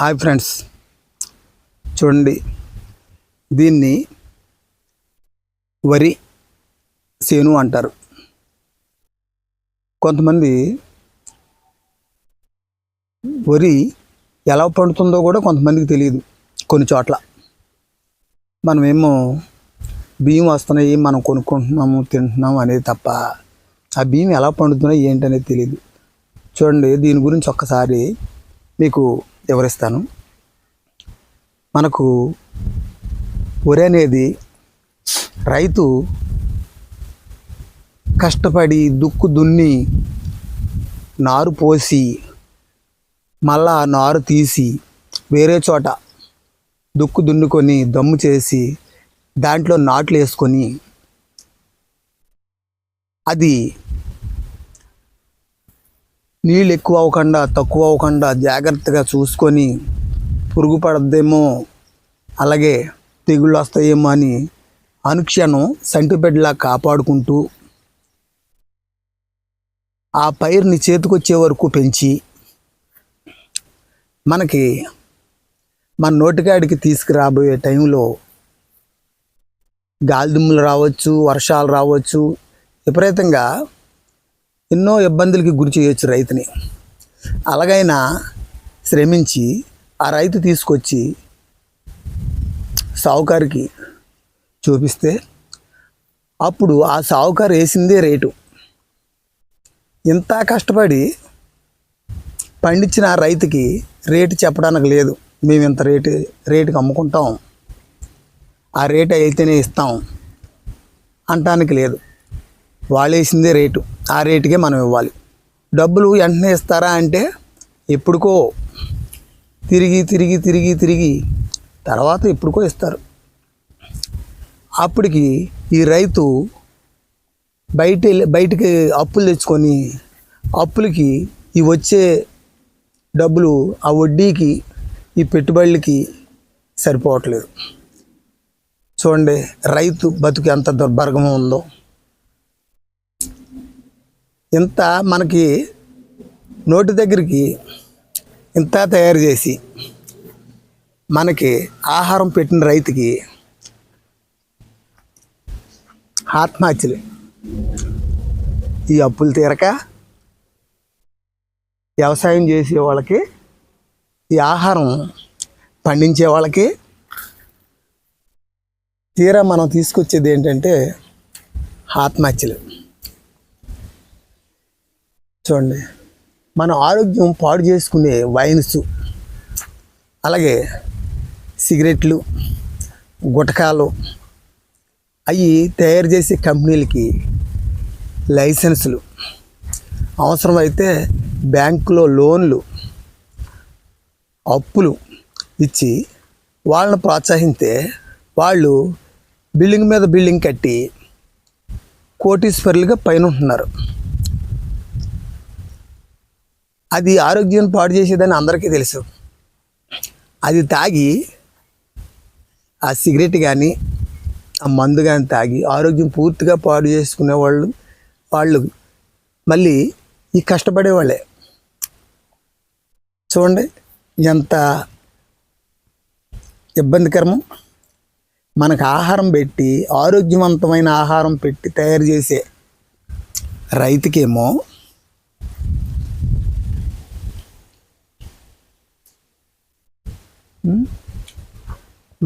Hi friends, చూడండి, దీన్ని వరి సేను అంటారు. కొంతమంది వరి ఎలా పండుతుందో కూడా కొంతమందికి తెలియదు. కొన్ని చోట్ల మనమేమో బియ్యం వస్తున్నాయి, మనం కొనుక్కుంటున్నాము, తింటున్నాము అనేది తప్ప ఆ బియ్యం ఎలా పండుతున్నాయి ఏంటనేది తెలియదు. చూడండి, దీని గురించి ఒక్కసారి మీకు వివరిస్తాను. మనకు వరి అనేది రైతు కష్టపడి దుక్కు దున్ని నారు పోసి మళ్ళా నారు తీసి వేరే చోట దుక్కు దున్నుకొని దమ్ము చేసి దాంట్లో నాట్లు వేసుకొని అది నీళ్ళు ఎక్కువ అవ్వకుండా తక్కువ అవ్వకుండా జాగ్రత్తగా చూసుకొని పురుగు పడద్దేమో, అలాగే తెగుళ్ళు వస్తాయేమో అని అనుక్షణం సంటిబిడ్డలా కాపాడుకుంటూ ఆ పైరుని చేతికొచ్చే వరకు పెంచి మనకి మన నోటికాడికి తీసుకురాబోయే టైంలో గాలిదుమ్ములు రావచ్చు, వర్షాలు రావచ్చు, విపరీతంగా ఎన్నో ఇబ్బందులకి గురి చేయొచ్చు రైతుని. అలాగైనా శ్రమించి ఆ రైతు తీసుకొచ్చి సావుకారికి చూపిస్తే అప్పుడు ఆ సావుకారు వేసిందే రేటు. ఇంత కష్టపడి పండించిన రైతుకి రేటు చెప్పడానికి లేదు. మేము ఇంత రేటుకి అమ్ముకుంటాం, ఆ రేటు అయితేనే ఇస్తాం అంటానికి లేదు. వాళ్ళు వేసిందే రేటు, ఆ రేటుకే మనం ఇవ్వాలి. డబ్బులు వెంటనే ఇస్తారా అంటే ఎప్పుడుకో తిరిగి తర్వాత ఎప్పుడుకో ఇస్తారు. అప్పటికి ఈ రైతు బయటికి అప్పులు తెచ్చుకొని అప్పులకి ఈ వచ్చే డబ్బులు ఆ వడ్డీకి ఈ పెట్టుబడులకి సరిపోవట్లేదు. చూడండి, రైతు బతుకు ఎంత దుర్భరంగా ఉందో. ఇంత మనకి నోటి దగ్గరికి ఇంత తయారు చేసి మనకి ఆహారం పెట్టిన రైతుకి ఆత్మహత్యలు, ఈ అప్పులు తీరక వ్యవసాయం చేసే వాళ్ళకి, ఈ ఆహారం పండించే వాళ్ళకి తీరా మనం తీసుకొచ్చేది ఏంటంటే ఆత్మహత్యలు. చూడండి, మన ఆరోగ్యం పాడు చేసుకునే వైన్స్, అలాగే సిగరెట్లు, గుటకాలు అవి తయారు చేసే కంపెనీలకి లైసెన్సులు, అవసరమైతే బ్యాంకులో లోన్లు, అప్పులు ఇచ్చి వాళ్ళని ప్రోత్సహిస్తే వాళ్ళు బిల్డింగ్ మీద బిల్డింగ్ కట్టి కోటీశ్వరులుగా పైన ఉంటున్నారు. అది ఆరోగ్యం పాడు చేసేదని అందరికీ తెలుసు. అది తాగి, ఆ సిగరెట్ కానీ ఆ మందు కానీ తాగి ఆరోగ్యం పూర్తిగా పాడు చేసుకునే వాళ్ళు మళ్ళీ ఈ కష్టపడేవాళ్ళే. చూడండి ఎంత ఇబ్బందికరమో. మనకు ఆహారం పెట్టి, ఆరోగ్యవంతమైన ఆహారం పెట్టి తయారు చేసే రైతుకేమో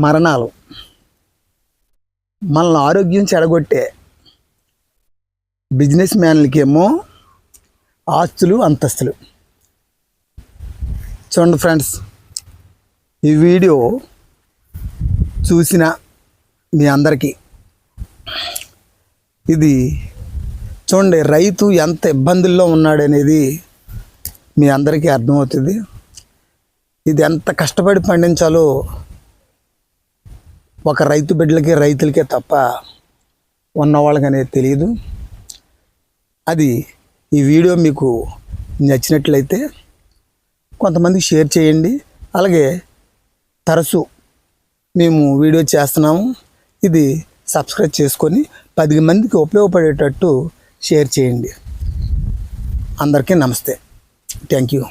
మరణాలు, మనల్ని ఆరోగ్యం చెడగొట్టే బిజినెస్ మ్యాన్లకేమో ఆస్తులు, అంతస్తులు. చూడండి ఫ్రెండ్స్, ఈ వీడియో చూసిన మీ అందరికీ ఇది చూడండి, రైతు ఎంత ఇబ్బందుల్లో ఉన్నాడనేది మీ అందరికీ అర్థమవుతుంది. ఇది ఎంత కష్టపడి పండించాలో ఒక రైతు బిడ్డలకి, రైతులకే తప్ప ఉన్నవాళ్ళకి అనేది తెలియదు. అది ఈ వీడియో మీకు నచ్చినట్లయితే కొంతమందికి షేర్ చేయండి. అలాగే తరచూ మేము వీడియో చేస్తున్నాము, ఇది సబ్స్క్రైబ్ చేసుకొని 10 మందికి ఉపయోగపడేటట్టు షేర్ చేయండి. అందరికీ నమస్తే. Thank you.